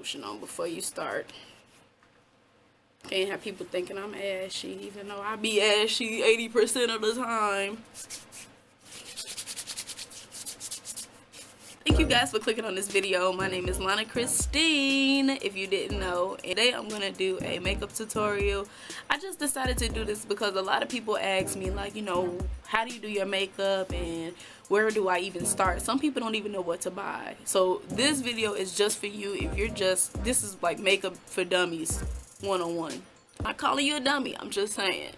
lotion on before you start. Can't have people thinking I'm ashy, even though I be ashy 80% of the time. Thank you guys for clicking on this video. My name is Lana Christine, if you didn't know. And today I'm going to do a makeup tutorial. I just decided to do this because a lot of people ask me, like, you know, how do you do your makeup and where do I even start? Some people don't even know what to buy. So this video is just for you if you're just, this is like makeup for dummies 101. I'm not calling you a dummy, I'm just saying.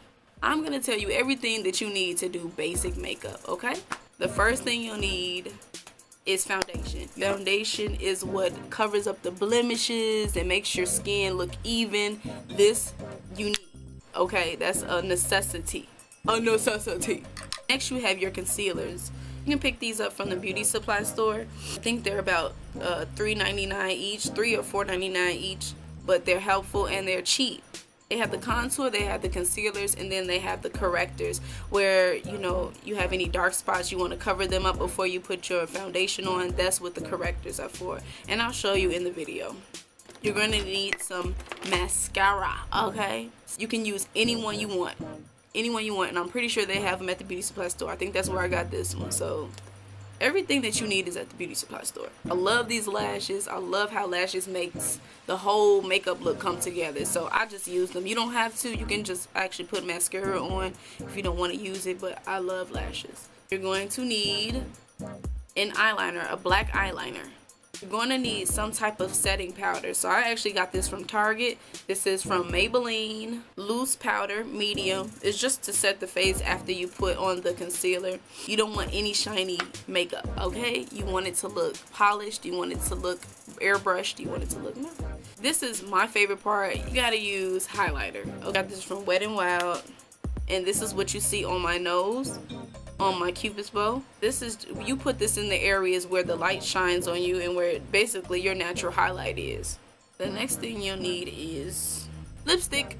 I'm going to tell you everything that you need to do basic makeup, okay? The first thing you'll need is foundation. Foundation is what covers up the blemishes and makes your skin look even. This you need, okay? That's a necessity. A necessity. Next you have your concealers. You can pick these up from the beauty supply store. I think they're about $3.99 each, $3 or $4.99 each, but they're helpful and they're cheap. They have the contour, they have the concealers, and then they have the correctors where, you know, you have any dark spots, you want to cover them up before you put your foundation on. That's what the correctors are for, and I'll show you in the video. You're going to need some mascara, okay? You can use any one you want, and I'm pretty sure they have them at the beauty supply store. I think that's where I got this one. So everything that you need is at the beauty supply store. I love these lashes. I love how lashes makes the whole makeup look come together. So I just use them. You don't have to. You can just actually put mascara on if you don't want to use it, but I love lashes. You're going to need an eyeliner, a black eyeliner. You're going to need some type of setting powder. So I actually got this from Target. This is from Maybelline loose powder medium. It's just to set the face after you put on the concealer. You don't want any shiny makeup, okay? You want it to look polished. You want it to look airbrushed. You want it to look no. This is my favorite part. You gotta use highlighter. I got this from Wet n Wild, and this is what you see on my nose, on my cupid's bow. This is, you put this in the areas where the light shines on you and where basically your natural highlight is. The next thing you'll need is lipstick.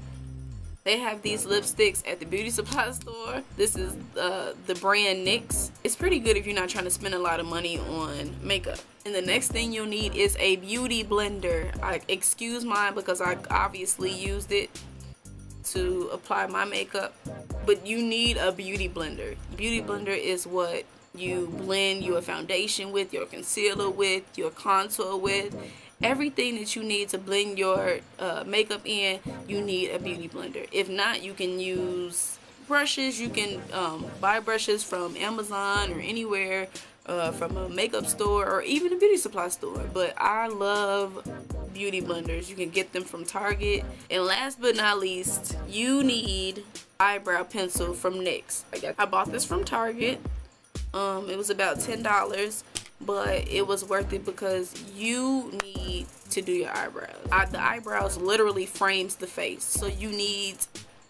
They have these lipsticks at the beauty supply store. This is the brand NYX. It's pretty good if you're not trying to spend a lot of money on makeup. And the next thing you'll need is a beauty blender. Excuse mine because I obviously used it to apply my makeup, but you need a beauty blender. Beauty blender is what you blend your foundation with, your concealer with, your contour with. Everything that you need to blend your makeup in, you need a beauty blender. If not, you can use brushes. You can buy brushes from Amazon or anywhere, from a makeup store or even a beauty supply store. But I love beauty blenders. You can get them from Target. And last but not least, you need eyebrow pencil from NYX. I bought this from Target. It was about $10, but it was worth it because you need to do your eyebrows. The eyebrows literally frames the face, so you need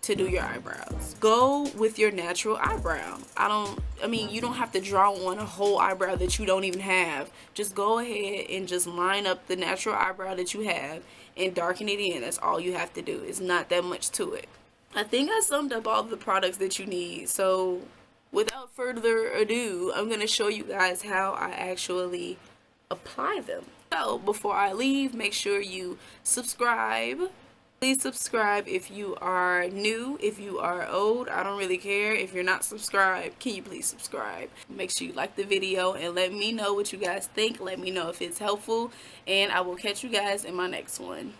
to do your eyebrows. Go with your natural eyebrow. I mean, you don't have to draw on a whole eyebrow that you don't even have. Just go ahead and just line up the natural eyebrow that you have and darken it in. That's all you have to do. It's not that much to it. I think I summed up all the products that you need. So without further ado, I'm going to show you guys how I actually apply them. So before I leave, make sure you subscribe. Please subscribe if you are new, if you are old, I don't really care. If you're not subscribed, can you please subscribe? Make sure you like the video and let me know what you guys think. Let me know if it's helpful, and I will catch you guys in my next one.